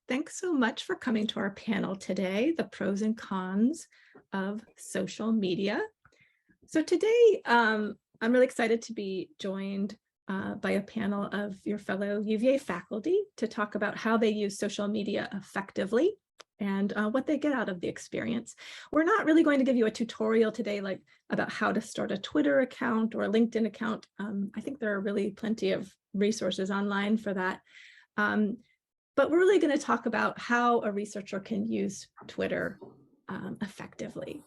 Thanks so much for coming to our panel today, the pros and cons of social media. So today, I'm really excited to be joined by a panel of your fellow UVA faculty to talk about how they use social media effectively and what they get out of the experience. We're not really going to give you a tutorial today like about how to start a Twitter account or a LinkedIn account. I think there are really plenty of resources online for that. But we're really going to talk about how a researcher can use Twitter effectively.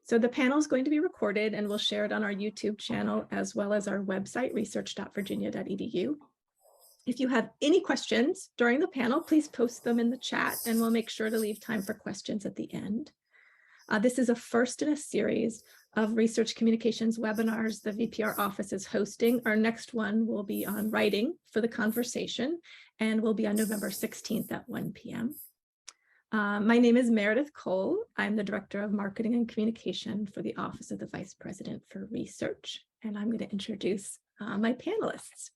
So the panel is going to be recorded and we'll share it on our YouTube channel as well as our website, research.virginia.edu. If you have any questions during the panel, please post them in the chat and we'll make sure to leave time for questions at the end. This is a first in a series of research communications webinars the VPR office is hosting. Our next one will be on writing for the conversation and will be on November 16th at 1 p.m. My name is Meredith Cole. I'm the Director of Marketing and Communication for the Office of the Vice President for Research, and I'm going to introduce my panelists.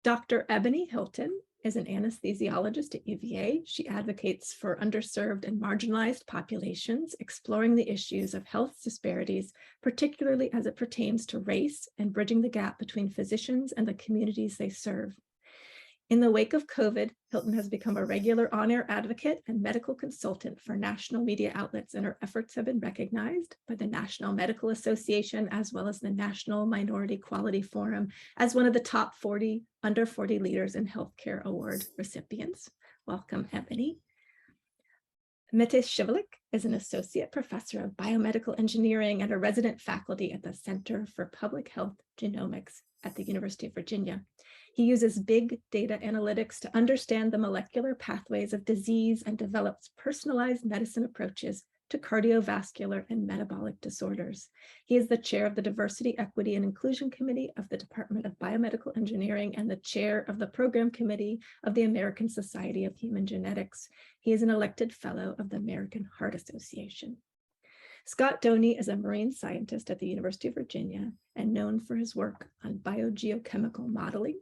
Dr. Ebony Hilton is an anesthesiologist at UVA. She advocates for underserved and marginalized populations, exploring the issues of health disparities, particularly as it pertains to race and bridging the gap between physicians and the communities they serve. In the wake of COVID, Hilton has become a regular on-air advocate and medical consultant for national media outlets, and her efforts have been recognized by the National Medical Association as well as the National Minority Quality Forum as one of the top 40 under 40 leaders in healthcare award recipients. Welcome, Ebony. Mete Civelek is an associate professor of biomedical engineering and a resident faculty at the Center for Public Health Genomics at the University of Virginia. He uses big data analytics to understand the molecular pathways of disease and develops personalized medicine approaches to cardiovascular and metabolic disorders. He is the chair of the Diversity, Equity, and Inclusion Committee of the Department of Biomedical Engineering and the chair of the Program Committee of the American Society of Human Genetics. He is an elected fellow of the American Heart Association. Scott Doney is a marine scientist at the University of Virginia and known for his work on biogeochemical modeling.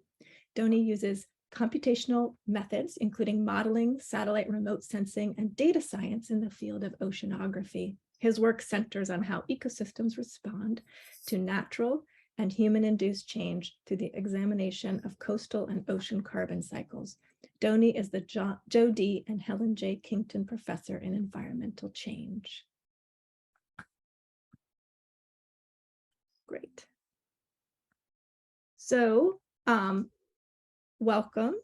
Doney uses computational methods, including modeling, satellite remote sensing, and data science in the field of oceanography. His work centers on how ecosystems respond to natural and human-induced change through the examination of coastal and ocean carbon cycles. Doney is the Joe D. and Helen J. Kington Professor in Environmental Change. Great. So, welcome.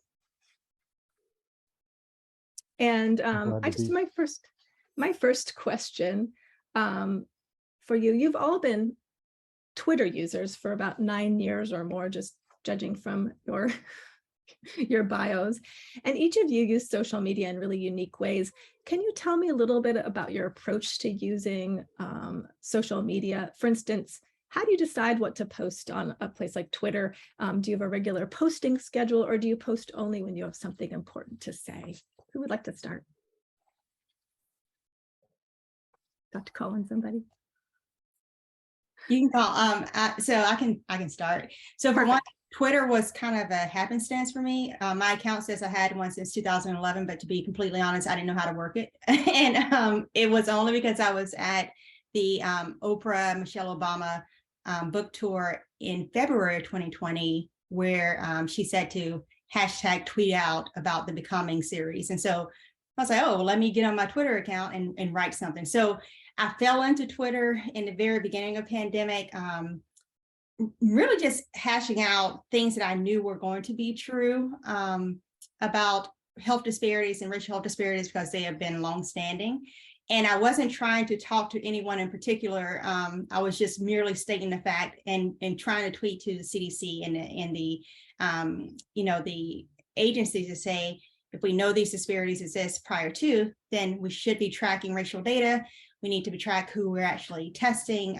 And my first question for you. You've all been Twitter users for about 9 years or more, just judging from your bios. And each of you use social media in really unique ways. Can you tell me a little bit about your approach to using social media? For instance, how do you decide what to post on a place like Twitter? Do you have a regular posting schedule, or do you post only when you have something important to say? Who would like to start? Got to call on somebody. You can call. So I can start. So for one, Twitter was kind of a happenstance for me. My account says I had one since 2011, but to be completely honest, I didn't know how to work it. And it was only because I was at the Oprah, Michelle Obama book tour in February of 2020, where she said to hashtag tweet out about the Becoming series. And so I was like, oh, well, let me get on my Twitter account and write something. So I fell into Twitter in the very beginning of pandemic, really just hashing out things that I knew were going to be true about health disparities and racial health disparities, because they have been longstanding. And I wasn't trying to talk to anyone in particular. I was just merely stating the fact and trying to tweet to the CDC and the agencies to say, if we know these disparities exist prior to, then we should be tracking racial data. We need to track who we're actually testing,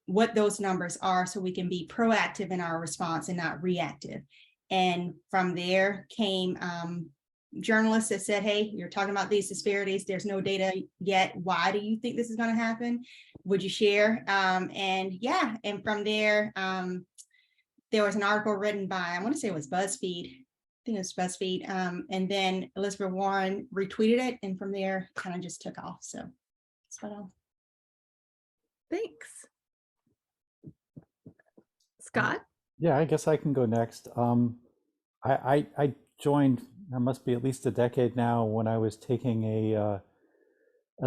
what those numbers are, so we can be proactive in our response and not reactive. And from there came journalists that said, hey, you're talking about these disparities. There's no data yet. Why do you think this is going to happen? Would you share? And from there, there was an article written by, I want to say it was BuzzFeed, think it was BuzzFeed. And then Elizabeth Warren retweeted it, and from there kind of just took off. So spot on. Thanks. Scott? Yeah, I guess I can go next. I joined, that must be at least a decade now, when I was taking a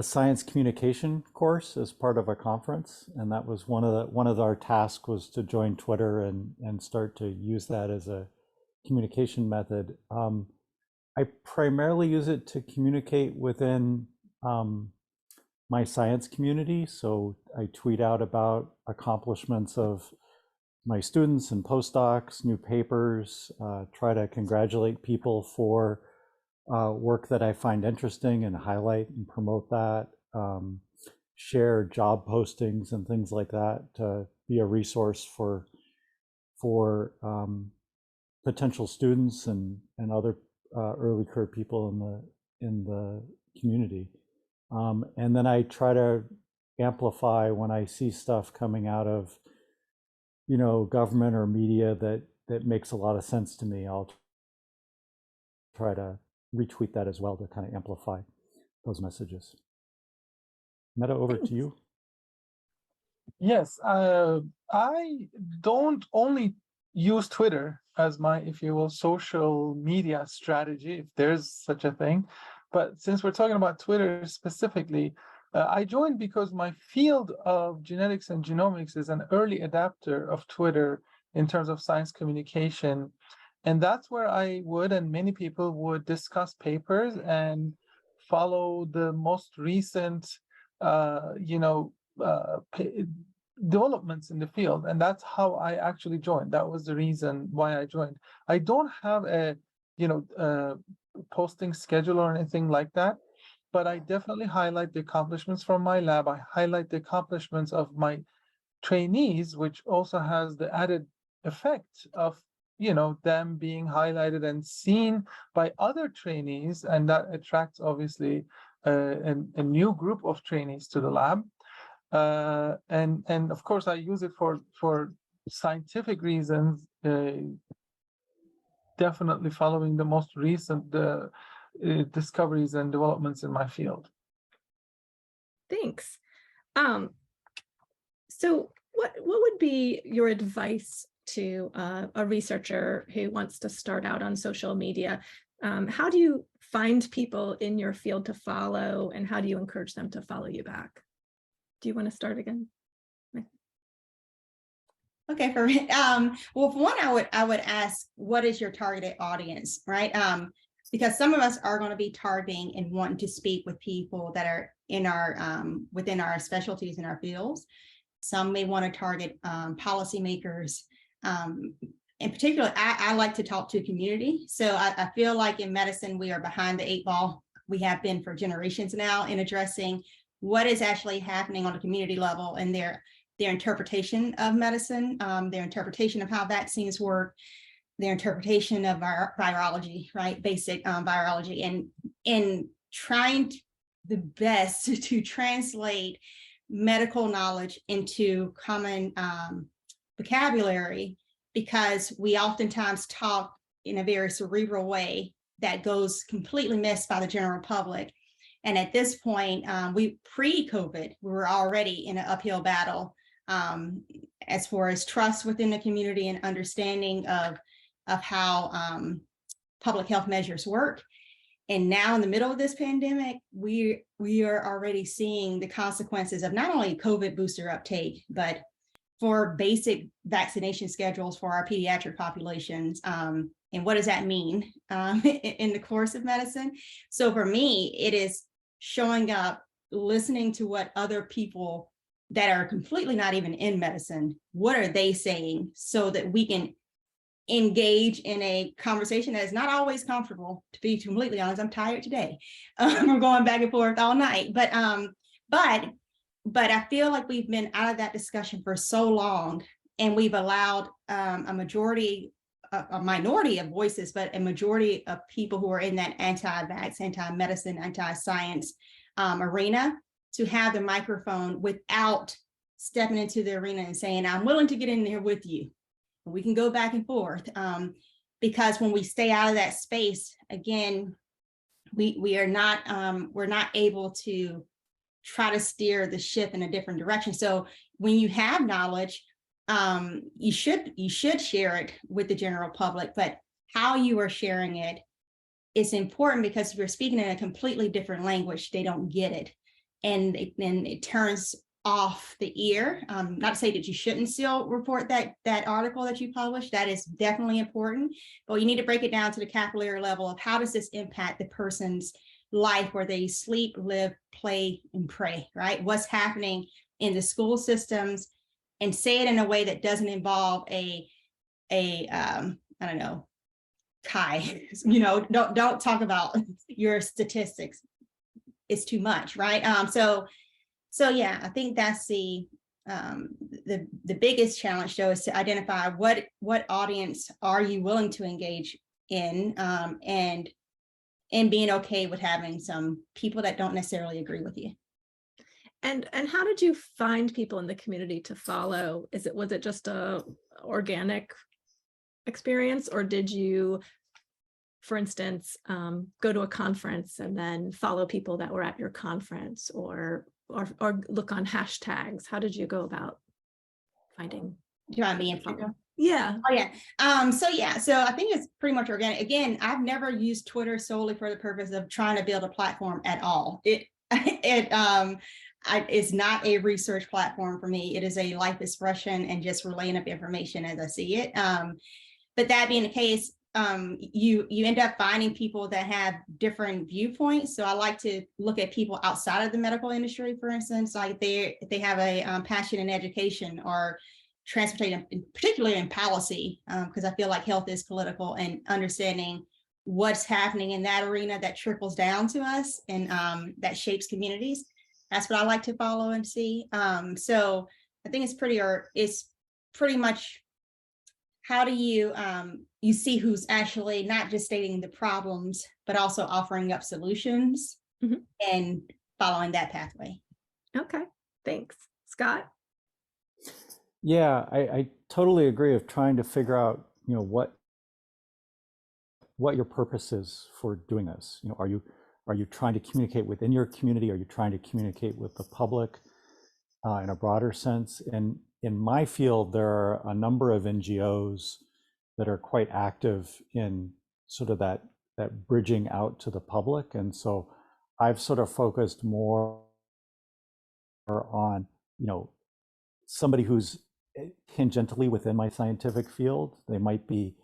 science communication course as part of a conference, and that was one of our tasks was to join Twitter and start to use that as a communication method. I primarily use it to communicate within my science community. So I tweet out about accomplishments of my students and postdocs, new papers, try to congratulate people for work that I find interesting and highlight and promote that, share job postings and things like that to be a resource for potential students and other early career people in the community. And then I try to amplify when I see stuff coming out of, government or media that makes a lot of sense to me. I'll try to retweet that as well to kind of amplify those messages. Mete, over to you. Yes, I don't only use Twitter as my, if you will, social media strategy, if there's such a thing. But since we're talking about Twitter specifically, I joined because my field of genetics and genomics is an early adapter of Twitter in terms of science communication. And that's where I would, and many people would, discuss papers and follow the most recent, developments in the field. And that's how I actually joined. That was the reason why I joined. I don't have a, posting schedule or anything like that, but I definitely highlight the accomplishments from my lab. I highlight the accomplishments of my trainees, which also has the added effect of, them being highlighted and seen by other trainees, and that attracts obviously a new group of trainees to the lab. And of course, I use it for scientific reasons, definitely following the most recent discoveries and developments in my field. Thanks. So what would be your advice to a researcher who wants to start out on social media? How do you find people in your field to follow, and how do you encourage them to follow you back? Do you want to start again? Okay, for well, for one, I would ask, what is your targeted audience, right? Because some of us are going to be targeting and wanting to speak with people that are in our within our specialties in our fields. Some may want to target policymakers. In particular, I like to talk to community. So I feel like in medicine, we are behind the 8 ball. We have been for generations now in addressing what is actually happening on a community level and their interpretation of medicine, their interpretation of how vaccines work, their interpretation of our virology, right? Basic virology, and in trying the best to translate medical knowledge into common vocabulary, because we oftentimes talk in a very cerebral way that goes completely missed by the general public. And at this point, pre-COVID, we were already in an uphill battle as far as trust within the community and understanding of how public health measures work. And now in the middle of this pandemic, we are already seeing the consequences of not only COVID booster uptake, but for basic vaccination schedules for our pediatric populations. And what does that mean in the course of medicine? So for me, it is showing up, listening to what other people that are completely not even in medicine, what are they saying, so that we can engage in a conversation that is not always comfortable. To be completely honest, I'm tired today. We're going back and forth all night, but I feel like we've been out of that discussion for so long, and we've allowed a minority of voices, but a majority of people who are in that anti-vax, anti-medicine, anti-science arena to have the microphone without stepping into the arena and saying, I'm willing to get in there with you. We can go back and forth. because when we stay out of that space, again, we are not we're not able to try to steer the ship in a different direction. So when you have knowledge, you should share it with the general public, but how you are sharing it is important, because if you're speaking in a completely different language, they don't get it. And then it turns off the ear. Not to say that you shouldn't still report that article that you published. That is definitely important, but you need to break it down to the capillary level of how does this impact the person's life where they sleep, live, play, and pray, right? What's happening in the school systems, and say it in a way that doesn't involve a I don't know, Kai, don't talk about your statistics. It's too much, right? So yeah, I think that's the biggest challenge, though, is to identify what audience are you willing to engage in, and being okay with having some people that don't necessarily agree with you. And how did you find people in the community to follow? Was it just a organic experience, or did you, for instance, go to a conference and then follow people that were at your conference, or look on hashtags? How did you go about finding? Do you want me to? Yeah. Oh yeah. So I think it's pretty much organic. Again, I've never used Twitter solely for the purpose of trying to build a platform at all. It's not a research platform for me. It is a life expression and just relaying up information as I see it. But that being the case, you end up finding people that have different viewpoints. So I like to look at people outside of the medical industry, for instance, like they have a passion in education or transportation, particularly in policy, because I feel like health is political, and understanding what's happening in that arena that trickles down to us and that shapes communities. That's what I like to follow and see. So I think it's pretty much, how do you you see who's actually not just stating the problems, but also offering up solutions, and following that pathway. Okay, thanks. Scott? Yeah, I totally agree of trying to figure out, what your purpose is for doing this. Are you trying to communicate within your community? Are you trying to communicate with the public in a broader sense? And in my field, there are a number of NGOs that are quite active in sort of that bridging out to the public. And so I've sort of focused more on, somebody who's tangentially within my scientific field. They might be,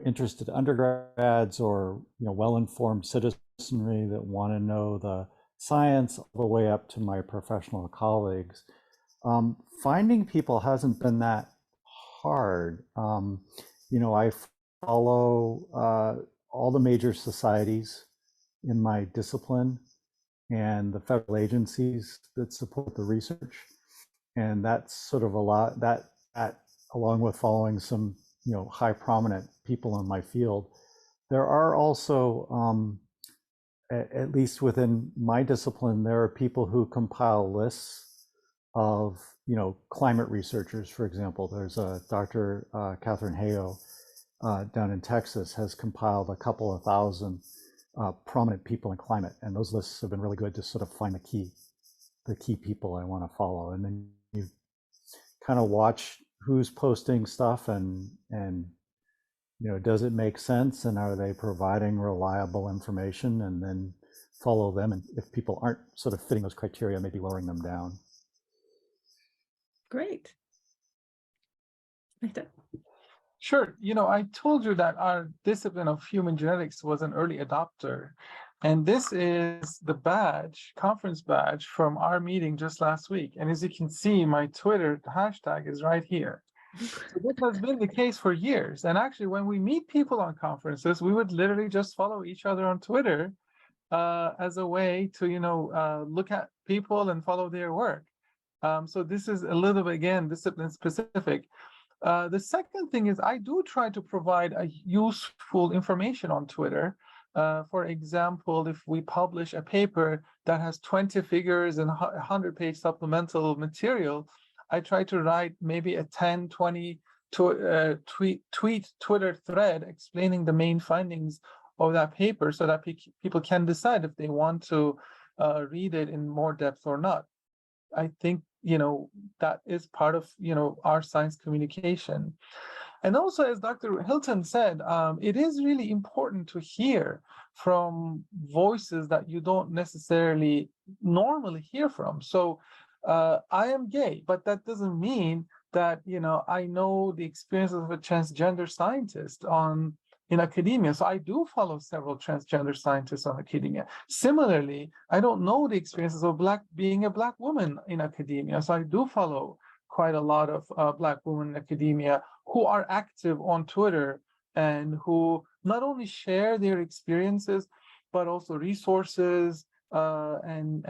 interested undergrads or, well-informed citizenry that want to know the science, all the way up to my professional colleagues. Finding people hasn't been that hard. I follow all the major societies in my discipline and the federal agencies that support the research. And that's sort of a lot that along with following some, high prominent people in my field. There are also, at least within my discipline, there are people who compile lists of, climate researchers, for example. There's a Dr. Catherine Hayo down in Texas has compiled a couple of thousand prominent people in climate, and those lists have been really good to sort of find the key people I want to follow. And then you kind of watch who's posting stuff and does it make sense, and are they providing reliable information, and then follow them. And if people aren't sort of fitting those criteria, maybe lowering them down. Great. Mete? Sure. I told you that our discipline of human genetics was an early adopter. And this is the conference badge from our meeting just last week. And as you can see, my Twitter hashtag is right here. So this has been the case for years. And actually, when we meet people on conferences, we would literally just follow each other on Twitter as a way to, look at people and follow their work. So this is a little bit, again, discipline specific. The second thing is I do try to provide a useful information on Twitter. For example, if we publish a paper that has 20 figures and 100-page supplemental material, I try to write maybe a 10, 20 Twitter thread explaining the main findings of that paper so that people can decide if they want to read it in more depth or not. I think, that is part of, our science communication. And also, as Dr. Hilton said, it is really important to hear from voices that you don't necessarily normally hear from. So I am gay, but that doesn't mean that, I know the experiences of a transgender scientist in academia. So I do follow several transgender scientists on academia. Similarly, I don't know the experiences of being a Black woman in academia. So I do follow quite a lot of Black women in academia who are active on Twitter and who not only share their experiences, but also resources and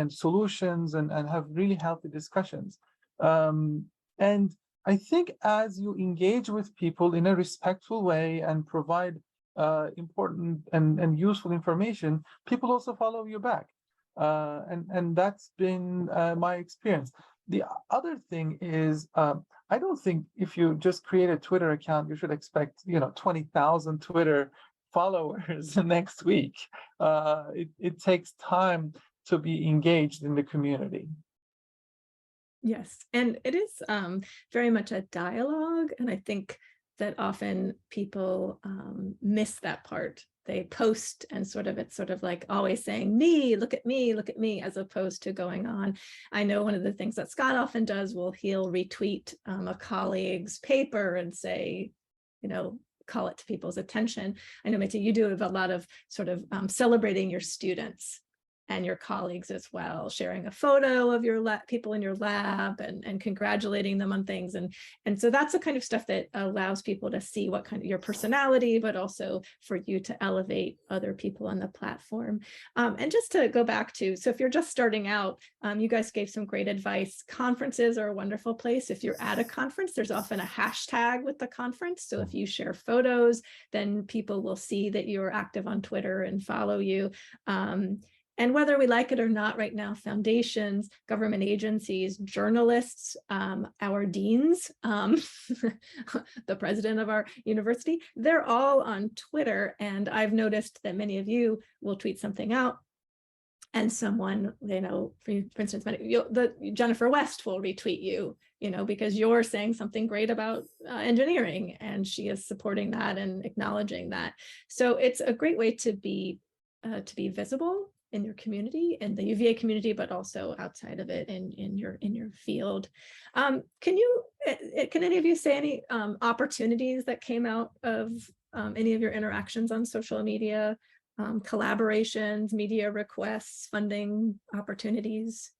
solutions and have really healthy discussions. And I think as you engage with people in a respectful way and provide important and useful information, people also follow you back. And that's been my experience. The other thing is, I don't think if you just create a Twitter account, you should expect, 20,000 Twitter followers next week. It takes time to be engaged in the community. Yes, and it is very much a dialogue, and I think that often people miss that part. They post and it's sort of like always saying, me, look at me, as opposed to going on. I know one of the things that Scott often does, he'll retweet a colleague's paper and say, call it to people's attention. I know, Mete, you do have a lot of sort of celebrating your students and your colleagues as well, sharing a photo of your people in your lab and congratulating them on things. And so that's the kind of stuff that allows people to see what kind of your personality, but also for you to elevate other people on the platform. And just to go back to, so if you're just starting out, you guys gave some great advice. Conferences are a wonderful place. If you're at a conference, there's often a hashtag with the conference. So if you share photos, then people will see that you're active on Twitter and follow you. And whether we like it or not right now, foundations, government agencies, journalists, our deans, the president of our university, they're all on Twitter. And I've noticed that many of you will tweet something out and someone, for instance, Jennifer West will retweet you, because you're saying something great about engineering, and she is supporting that and acknowledging that. So it's a great way to be visible in your community, in the UVA community, but also outside of it in your field. Can any of you say any opportunities that came out of any of your interactions on social media, collaborations, media requests, funding opportunities?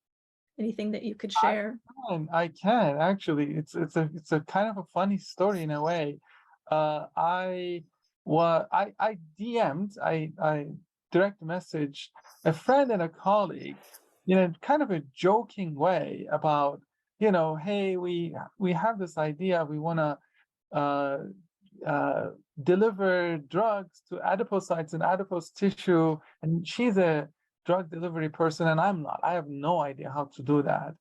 Anything that you could share? I can actually. It's a kind of a funny story in a way. I DM'd, I direct message a friend and a colleague in kind of a joking way about, hey, we have this idea, we want to deliver drugs to adipocytes and adipose tissue, and she's a drug delivery person and I'm not. I have no idea how to do that.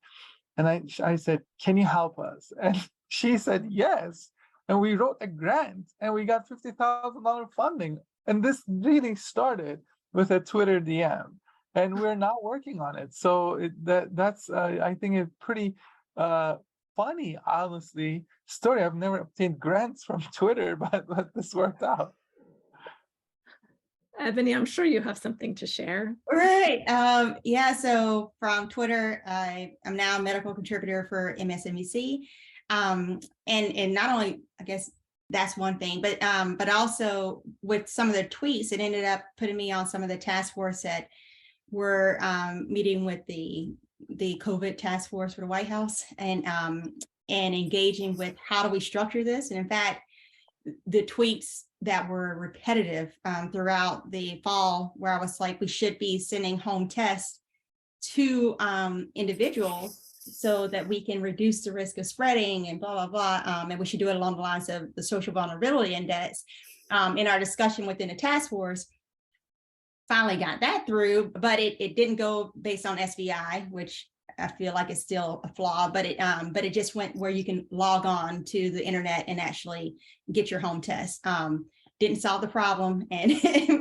And I said, can you help us? And she said yes. And we wrote a grant and we got $50,000 funding. And this really started with a Twitter DM, and we're now working on it. So that's I think a pretty funny, honestly, story. I've never obtained grants from Twitter, but this worked out. Ebony, I'm sure you have something to share. Right. Yeah. So from Twitter, I'm now a medical contributor for MSNBC, and not only, I guess, that's one thing, but also with some of the tweets, it ended up putting me on some of the task force that were meeting with the COVID task force for the White House and engaging with how do we structure this. And in fact, the tweets that were repetitive throughout the fall, where I was like, we should be sending home tests to individuals so that we can reduce the risk of spreading and blah, blah, blah. And we should do it along the lines of the social vulnerability index. In our discussion within the task force, finally got that through, but it didn't go based on SVI, which I feel like it's still a flaw, but it just went where you can log on to the internet and actually get your home test. Didn't solve the problem, and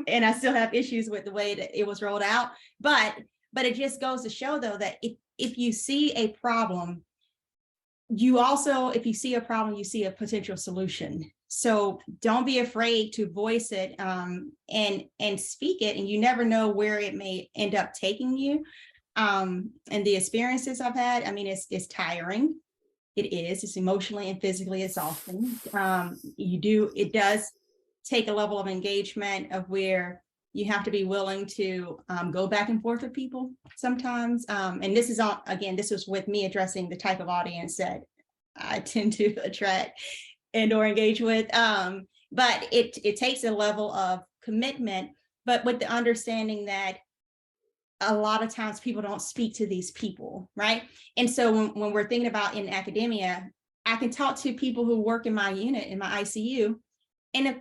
and I still have issues with the way that it was rolled out. But it just goes to show, though, that if you see a problem, you also, if you see a problem, you see a potential solution. So don't be afraid to voice it and speak it, and you never know where it may end up taking you. And the experiences I've had, I mean, it's tiring. It's emotionally and physically exhausting. It does take a level of engagement of where you have to be willing to go back and forth with people sometimes. And this is this was with me addressing the type of audience that I tend to attract and or engage with. But it takes a level of commitment, but with the understanding that a lot of times people don't speak to these people, right? And so when we're thinking about in academia, I can talk to people who work in my unit, in my ICU, and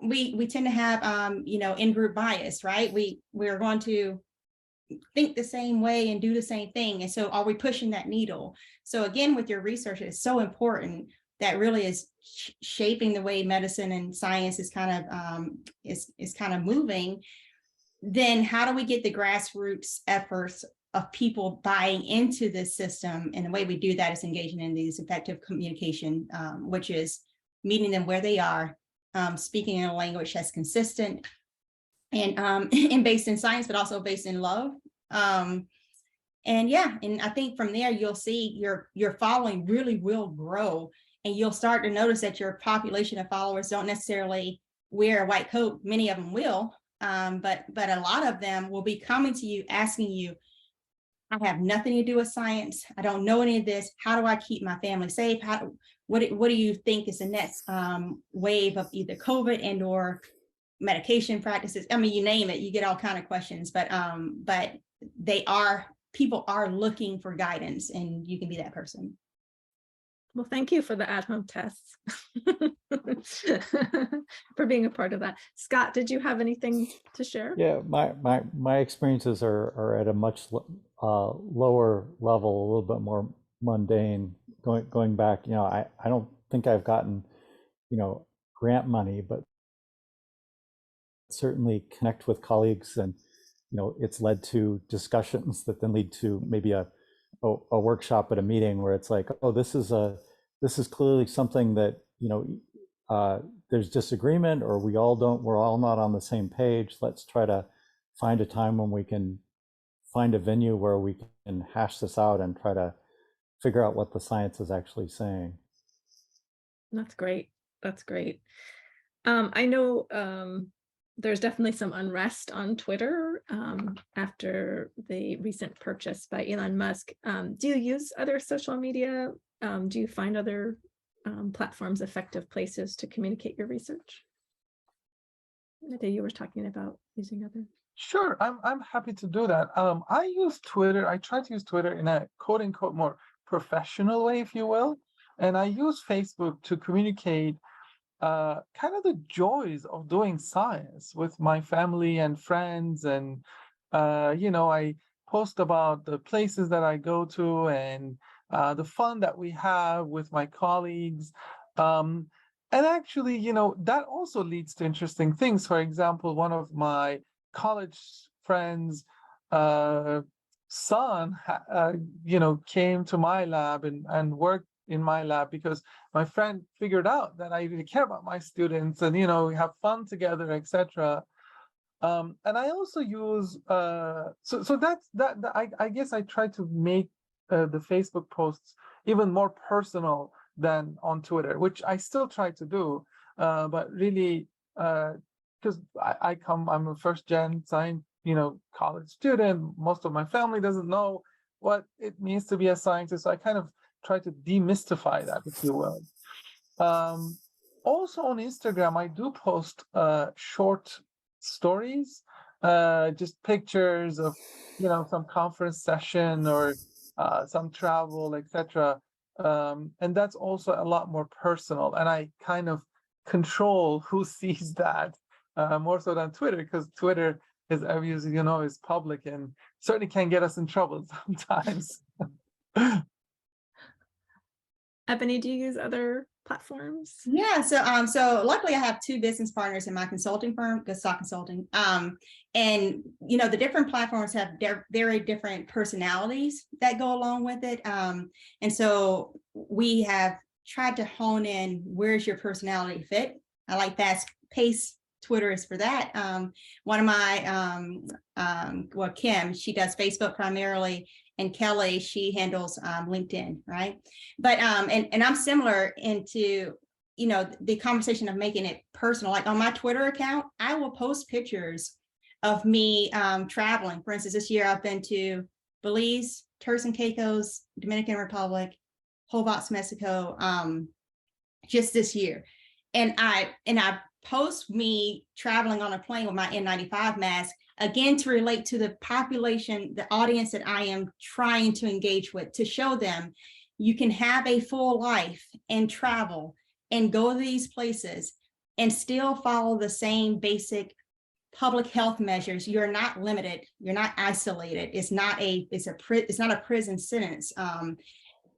we tend to have in-group bias, right? We're going to think the same way and do the same thing. And so are we pushing that needle? So again, with your research, it's so important. That really is shaping the way medicine and science is kind of moving. Then how do we get the grassroots efforts of people buying into this system? And the way we do that is engaging in these effective communication, which is meeting them where they are, speaking in a language that's consistent and based in science, but also based in love. And I think from there, you'll see your following really will grow, and you'll start to notice that your population of followers don't necessarily wear a white coat. Many of them will. But a lot of them will be coming to you, asking you, I have nothing to do with science. I don't know any of this. How do I keep my family safe? What do you think is the next wave of either COVID and or medication practices? I mean, you name it, you get all kinds of questions, but people are looking for guidance, and you can be that person. Well, thank you for the at-home tests, for being a part of that. Scott, did you have anything to share? Yeah, my experiences are at a much lower level, a little bit more mundane. Going back, I don't think I've gotten, grant money, but certainly connect with colleagues, and it's led to discussions that then lead to maybe a workshop at a meeting where it's like, oh, this is clearly something that there's disagreement, or we're all not on the same page. Let's try to find a time when we can find a venue where we can hash this out and try to figure out what the science is actually saying. That's great. I know there's definitely some unrest on Twitter after the recent purchase by Elon Musk. Do you use other social media? Do you find other platforms effective places to communicate your research? Mete, you were talking about using other. Sure, I'm happy to do that. I use Twitter. I try to use Twitter in a quote unquote more professional way, if you will. And I use Facebook to communicate kind of the joys of doing science with my family and friends. And, I post about the places that I go to and the fun that we have with my colleagues. And actually, that also leads to interesting things. For example, one of my college friends' son, came to my lab and worked in my lab because my friend figured out that I really care about my students, and we have fun together, etc. And I also use so that's that. I guess I try to make the Facebook posts even more personal than on Twitter, which I still try to do, but really because I'm a first gen science, college student. Most of my family doesn't know what it means to be a scientist. So I kind of try to demystify that, if you will. Also on Instagram, I do post short stories, just pictures of, some conference session or some travel, etc. And that's also a lot more personal. And I kind of control who sees that more so than Twitter, because Twitter is obviously, is public and certainly can get us in trouble sometimes. Ebony, do you use other platforms? Yeah, so luckily I have two business partners in my consulting firm, GOODSTOCK Consulting. And the different platforms have very different personalities that go along with it. And so we have tried to hone in where's your personality fit. I like fast pace. Twitter is for that. One of my Kim, she does Facebook primarily, and Kelly, she handles LinkedIn, right? But and I'm similar into the conversation of making it personal. Like on my Twitter account, I will post pictures of me traveling. For instance, this year I've been to Belize, Turks and Caicos, Dominican Republic, Hobart, Mexico, just this year. And I post me traveling on a plane with my N95 mask, again, to relate to the population, the audience that I am trying to engage with, to show them you can have a full life and travel and go to these places and still follow the same basic public health measures. You're not limited. You're not isolated. It's not a prison sentence.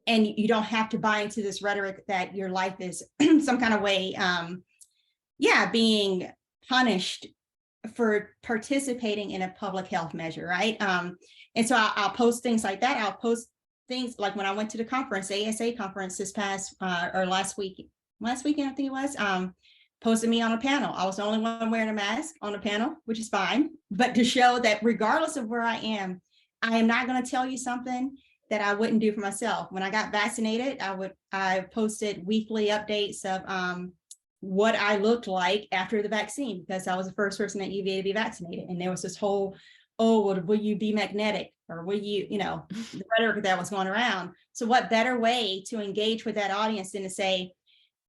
And you don't have to buy into this rhetoric that your life is some kind of way, being punished for participating in a public health measure, right? And so I'll post things like that. I'll post things like when I went to the conference, ASA conference this past or last weekend, I think it was, posted me on a panel. I was the only one wearing a mask on a panel, which is fine, but to show that regardless of where I am not going to tell you something that I wouldn't do for myself. When I got vaccinated, I posted weekly updates of what I looked like after the vaccine, because I was the first person at UVA to be vaccinated. And there was this whole, will you be magnetic, or will you, the rhetoric that was going around. So what better way to engage with that audience than to say,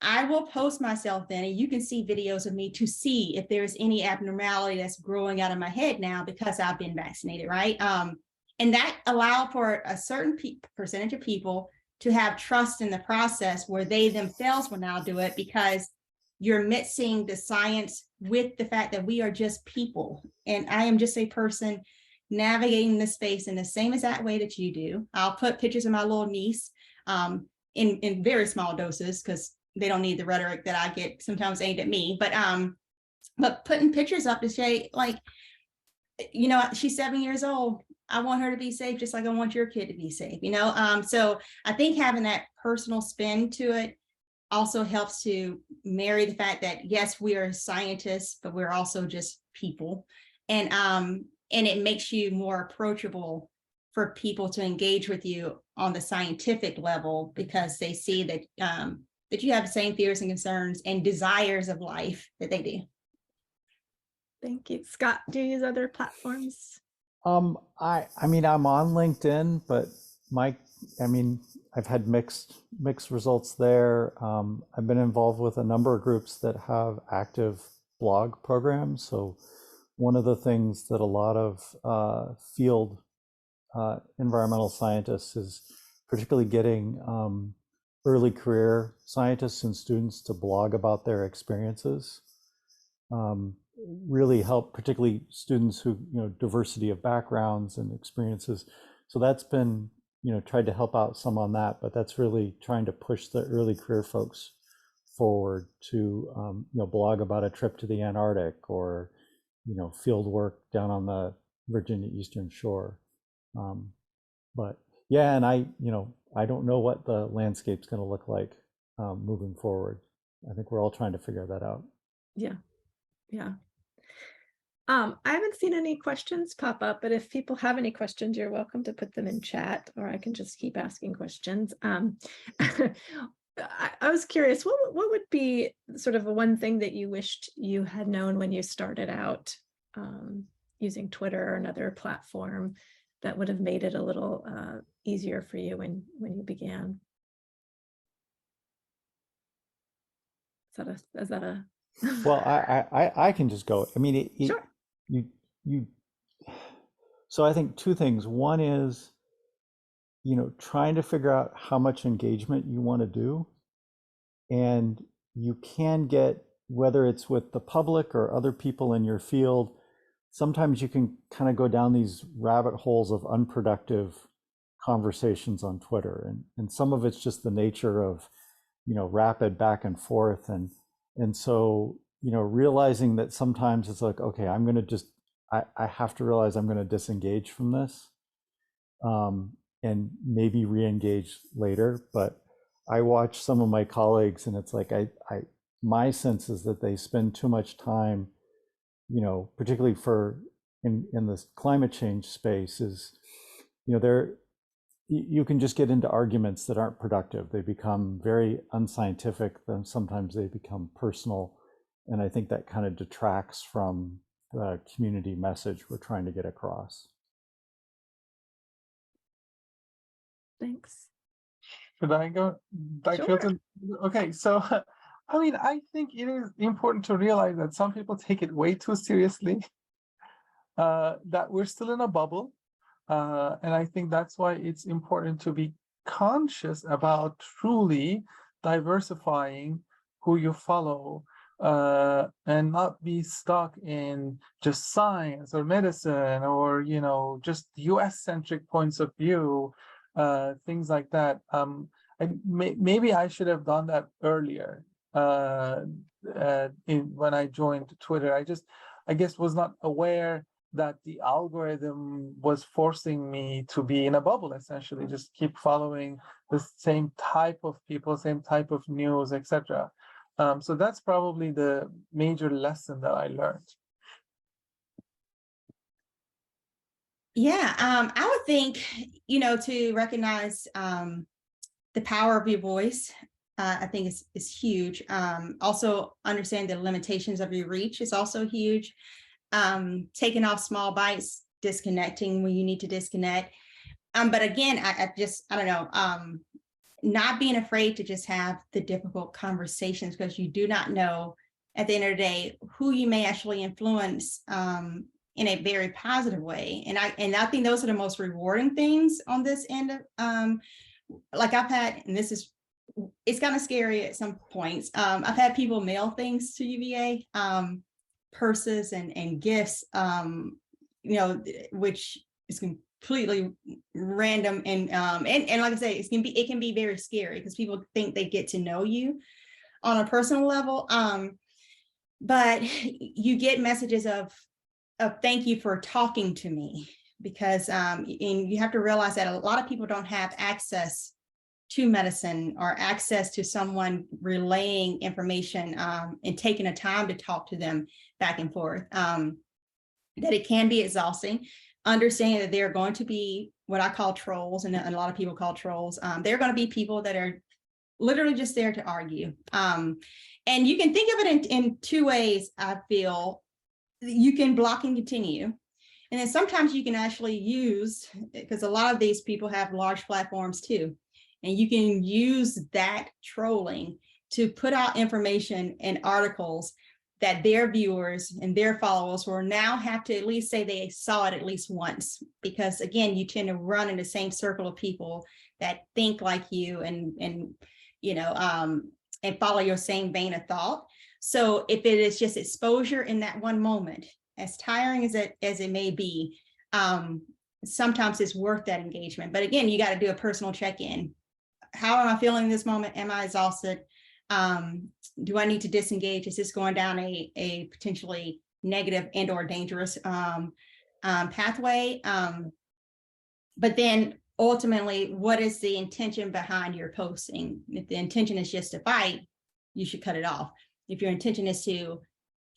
I will post myself then, and you can see videos of me to see if there's any abnormality that's growing out of my head now because I've been vaccinated, right? And that allowed for a certain percentage of people to have trust in the process, where they themselves will now do it, because you're mixing the science with the fact that we are just people. And I am just a person navigating this space in the same exact way that you do. I'll put pictures of my little niece in very small doses, because they don't need the rhetoric that I get sometimes aimed at me. But putting pictures up to say, like, she's 7 years old. I want her to be safe, just like I want your kid to be safe, So I think having that personal spin to it also helps to marry the fact that, yes, we are scientists, but we're also just people. And it makes you more approachable for people to engage with you on the scientific level, because they see that that you have the same fears and concerns and desires of life that they do. Thank you. Scott, do you use other platforms? I mean, I'm on LinkedIn, but I've had mixed results there. I've been involved with a number of groups that have active blog programs. So one of the things that a lot of field environmental scientists is particularly getting early career scientists and students to blog about their experiences. Really help, particularly students who, diversity of backgrounds and experiences. So that's been, tried to help out some on that, but that's really trying to push the early career folks forward to, blog about a trip to the Antarctic, or, field work down on the Virginia Eastern Shore. But yeah, and I don't know what the landscape's going to look like moving forward. I think we're all trying to figure that out. Yeah. I haven't seen any questions pop up, but if people have any questions, you're welcome to put them in chat, or I can just keep asking questions. I was curious, what would be sort of one thing that you wished you had known when you started out using Twitter or another platform that would have made it a little easier for you when you began? Is that a Well, I can just go. I mean, Sure. So I think two things. One is, trying to figure out how much engagement you want to do. And you can get, whether it's with the public or other people in your field, sometimes you can kind of go down these rabbit holes of unproductive conversations on Twitter, and some of it's just the nature of, rapid back and forth, and so, realizing that sometimes it's like, okay, I'm going to just, I have to realize I'm going to disengage from this, and maybe re-engage later. But I watch some of my colleagues, and it's like, my sense is that they spend too much time, particularly in this climate change space, is, you can just get into arguments that aren't productive. They become very unscientific, then sometimes they become personal. And I think that kind of detracts from the community message we're trying to get across. Thanks. Should I go back, Sure. Hilton? Okay, so I mean, I think it is important to realize that some people take it way too seriously, that we're still in a bubble. And I think that's why it's important to be conscious about truly diversifying who you follow, and not be stuck in just science or medicine or, just US-centric points of view, things like that. Maybe I should have done that earlier when I joined Twitter. I guess was not aware that the algorithm was forcing me to be in a bubble, essentially, just keep following the same type of people, same type of news, etc. So that's probably the major lesson that I learned. Yeah, I would think, to recognize the power of your voice, I think is huge. Also understand the limitations of your reach is also huge. Taking off small bites, disconnecting when you need to disconnect. But again, I don't know, not being afraid to just have the difficult conversations, because you do not know at the end of the day who you may actually influence in a very positive way. And I think those are the most rewarding things on this end of, like I've had, and it's kind of scary at some points. I've had people mail things to UVA, purses and gifts, which is completely random, and like I say, it can be very scary because people think they get to know you on a personal level, but you get messages of thank you for talking to me, because and you have to realize that a lot of people don't have access to medicine or access to someone relaying information, and taking the time to talk to them back and forth, that it can be exhausting. Understanding that there are going to be what I call trolls, and a lot of people call trolls. There are going to be people that are literally just there to argue. And you can think of it in two ways, I feel. You can block and continue. And then sometimes you can actually use, because a lot of these people have large platforms too, and you can use that trolling to put out information and articles that their viewers and their followers will now have to at least say they saw it at least once, because again, you tend to run in the same circle of people that think like you and follow your same vein of thought. So if it is just exposure in that one moment, as tiring as it may be, sometimes it's worth that engagement. But again, you got to do a personal check-in. How am I feeling this moment? Am I exhausted? Do I need to disengage? Is this going down a potentially negative and or dangerous pathway? But then ultimately, what is the intention behind your posting? If the intention is just to fight, you should cut it off. If your intention is to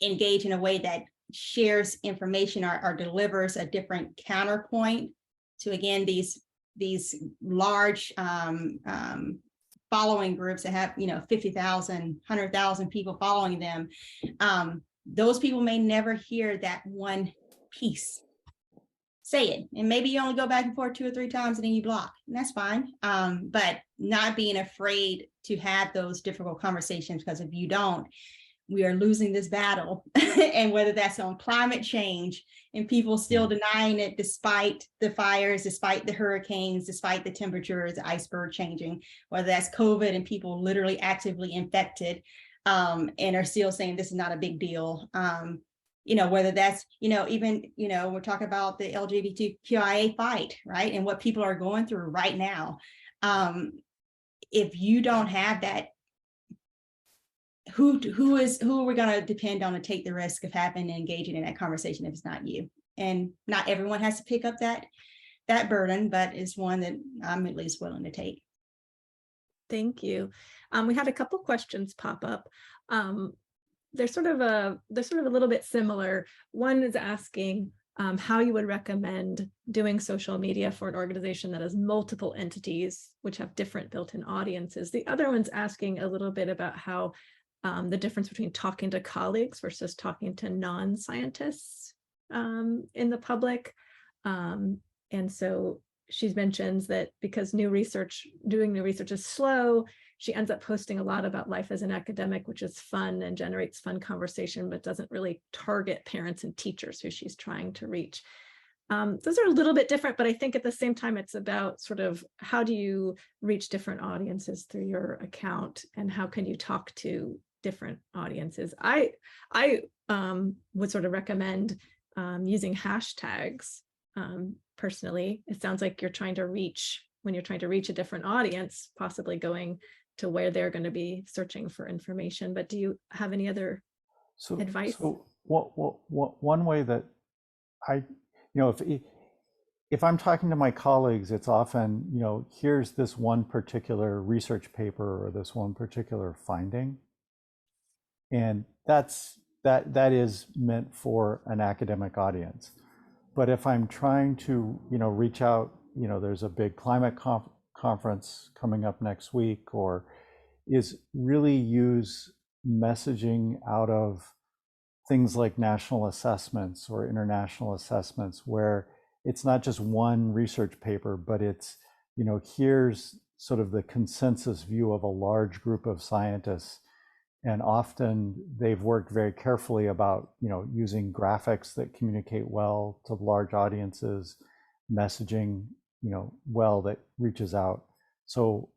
engage in a way that shares information or delivers a different counterpoint to, again, these large following groups that have 50,000, 100,000 people following them, those people may never hear that one piece. Say it, and maybe you only go back and forth 2 or 3 times and then you block, and that's fine. But not being afraid to have those difficult conversations, because if you don't, we are losing this battle. And whether that's on climate change and people still denying it despite the fires, despite the hurricanes, despite the temperatures, the iceberg changing, whether that's COVID and people literally actively infected, and are still saying this is not a big deal. whether that's, even, we're talking about the LGBTQIA fight, right? And what people are going through right now. If you don't have that, who are we going to depend on to take the risk of having and engaging in that conversation if it's not you? And not everyone has to pick up that burden, but it's one that I'm at least willing to take. Thank you. We had a couple questions pop up. They're sort of a little bit similar. One is asking how you would recommend doing social media for an organization that has multiple entities which have different built-in audiences. The other one's asking a little bit about how the difference between talking to colleagues versus talking to non-scientists in the public. And so she mentions that because doing new research is slow, she ends up posting a lot about life as an academic, which is fun and generates fun conversation, but doesn't really target parents and teachers who she's trying to reach. Those are a little bit different, but I think at the same time, it's about sort of how do you reach different audiences through your account and how can you talk to different audiences? I would sort of recommend using hashtags. Personally, it sounds like when you're trying to reach a different audience, possibly going to where they're going to be searching for information. But do you have any other advice? So one way that if I'm talking to my colleagues, it's often, here's this one particular research paper or this one particular finding. And that is meant for an academic audience. But if I'm trying to, reach out, there's a big climate conference coming up next week, or is really use messaging out of things like national assessments or international assessments, where it's not just one research paper, but it's, here's sort of the consensus view of a large group of scientists. And often they've worked very carefully about, using graphics that communicate well to large audiences, messaging, well that reaches out. So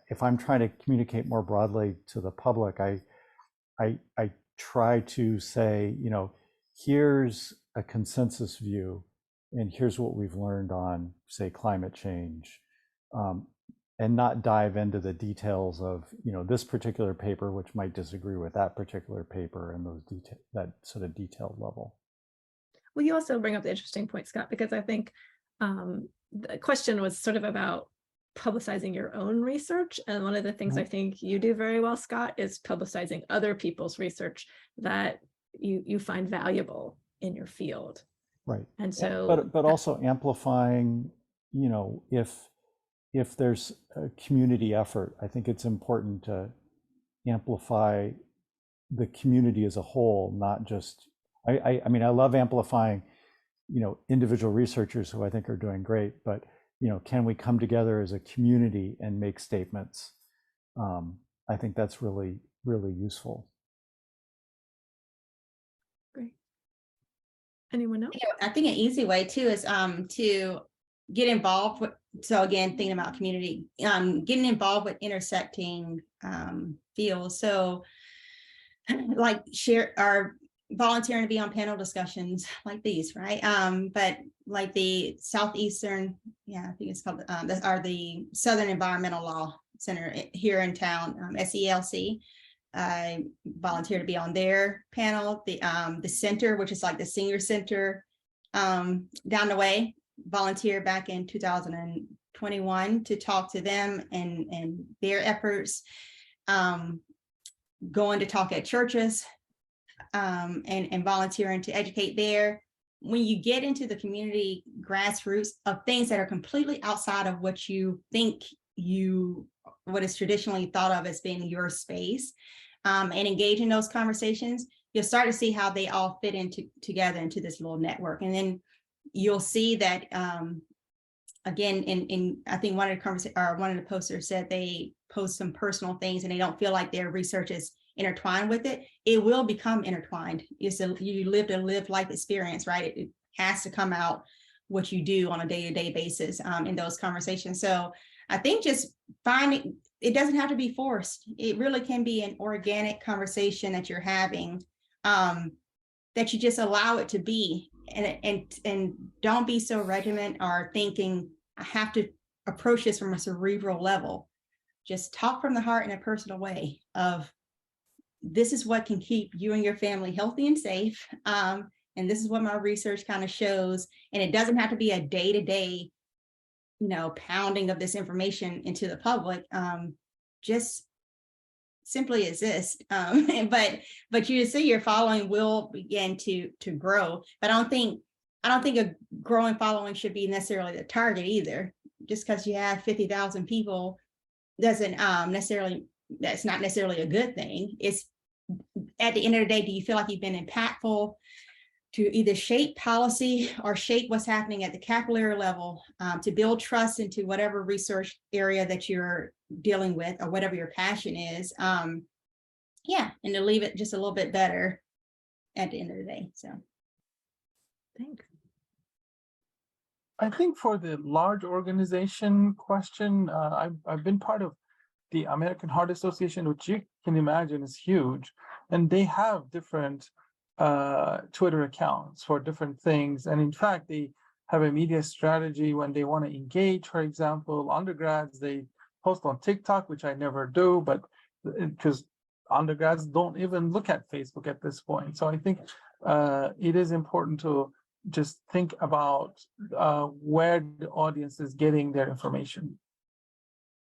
if I'm trying to communicate more broadly to the public, I try to say, here's a consensus view, and here's what we've learned on, say, climate change. And not dive into the details of, this particular paper, which might disagree with that particular paper and that sort of detailed level. Well, you also bring up the interesting point, Scott, because I think the question was sort of about publicizing your own research. And one of the things I think you do very well, Scott, is publicizing other people's research that you find valuable in your field. Right. And so, but also amplifying, if there's a community effort, I think it's important to amplify the community as a whole, not just, I mean, I love amplifying, individual researchers who I think are doing great, but, can we come together as a community and make statements? I think that's really, really useful. Great. Anyone else? I think an easy way too is to get involved with, so again, thinking about community, getting involved with intersecting fields. So like volunteering to be on panel discussions like these, right? But like the Southeastern, I think it's called, the Southern Environmental Law Center here in town, SELC. I volunteered to be on their panel. The center, which is like the senior center down the way, volunteered back in 2021 to talk to them and their efforts, going to talk at churches, and volunteering to educate there. When you get into the community grassroots of things that are completely outside of what you think what is traditionally thought of as being your space, and engage in those conversations, you'll start to see how they all fit together into this little network. And then you'll see that, again, in I think one of the posters said they post some personal things and they don't feel like their research is intertwined with it. It will become intertwined. You lived a lived life experience, right? It has to come out what you do on a day-to-day basis in those conversations. So I think just finding, it doesn't have to be forced. It really can be an organic conversation that you're having. that you just allow it to be, and don't be so regimented or thinking I have to approach this from a cerebral level. Just talk from the heart in a personal way of, this is what can keep you and your family healthy and safe. And this is what my research kind of shows. And it doesn't have to be a day-to-day, pounding of this information into the public. Just simply exist. But you see your following will begin to grow. But I don't think a growing following should be necessarily the target either. Just because you have 50,000 people doesn't necessarily, that's not necessarily a good thing. It's, at the end of the day, do you feel like you've been impactful to either shape policy or shape what's happening at the capillary level, to build trust into whatever research area that you're dealing with or whatever your passion is. Yeah, and to leave it just a little bit better at the end of the day. So Thanks. I think for the large organization question, I've been part of the American Heart Association, which you can imagine is huge, and they have different Twitter accounts for different things. And in fact, they have a media strategy when they want to engage. For example, undergrads, they post on TikTok, which I never do, but because undergrads don't even look at Facebook at this point. So I think it is important to just think about where the audience is getting their information.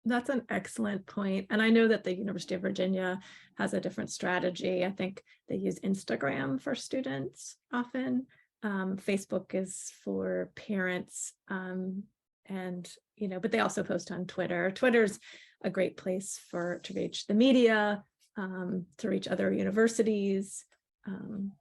That's an excellent point. And I know that the University of Virginia has a different strategy. I think they use Instagram for students often. Facebook is for parents. But they also post on Twitter. Twitter's a great place to reach the media, to reach other universities,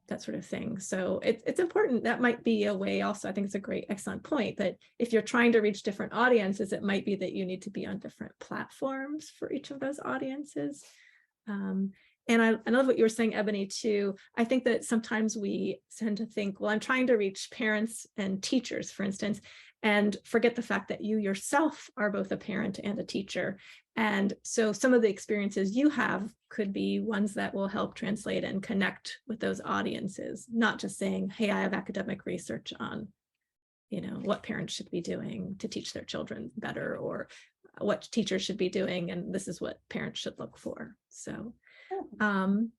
that sort of thing. So it's important. That might be a way also. I think it's a excellent point that if you're trying to reach different audiences, it might be that you need to be on different platforms for each of those audiences. And I love what you were saying, Ebony, too. I think that sometimes we tend to think, well, I'm trying to reach parents and teachers, for instance, and forget the fact that you yourself are both a parent and a teacher. And so some of the experiences you have could be ones that will help translate and connect with those audiences, not just saying, hey, I have academic research on, what parents should be doing to teach their children better, or what teachers should be doing, and this is what parents should look for. So and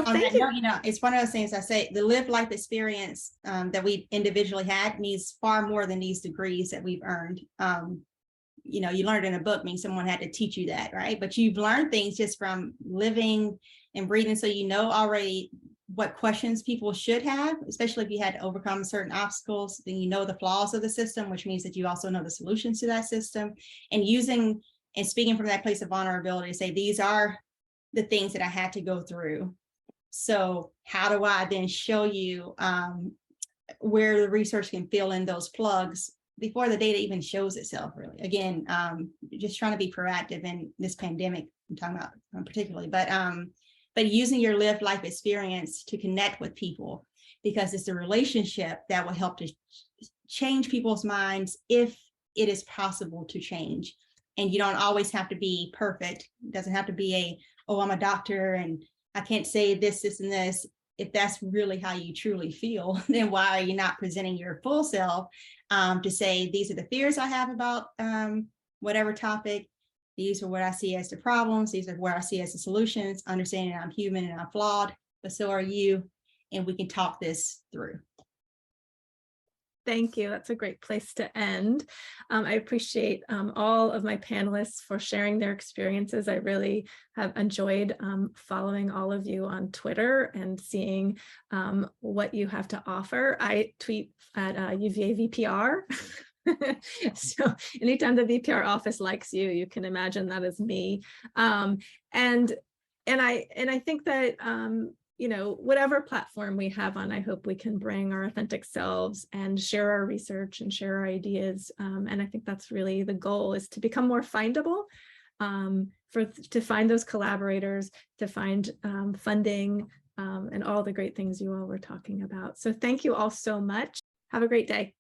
on that note, it's one of those things I say, the lived life experience that we individually had needs far more than these degrees that we've earned. You learned in a book means someone had to teach you that, right? But you've learned things just from living and breathing. So already what questions people should have, especially if you had to overcome certain obstacles, then the flaws of the system, which means that you also know the solutions to that system, and using and speaking from that place of vulnerability to say, these are the things that I had to go through. So how do I then show you where the research can fill in those plugs before the data even shows itself, really? Again, just trying to be proactive in this pandemic I'm talking about particularly, but using your lived life experience to connect with people, because it's the relationship that will help to change people's minds if it is possible to change. And you don't always have to be perfect. It doesn't have to be oh, I'm a doctor and I can't say this, this, and this. If that's really how you truly feel, then why are you not presenting your full self to say, these are the fears I have about whatever topic. These are what I see as the problems. These are where I see as the solutions, understanding I'm human and I'm flawed, but so are you. And we can talk this through. Thank you. That's a great place to end. I appreciate all of my panelists for sharing their experiences. I really have enjoyed following all of you on Twitter and seeing what you have to offer. I tweet at UVA VPR. So anytime the VPR office likes you, you can imagine that is me. And I think that whatever platform we have on, I hope we can bring our authentic selves and share our research and share our ideas. And I think that's really the goal, is to become more findable, to find those collaborators, to find funding, and all the great things you all were talking about. So thank you all so much. Have a great day.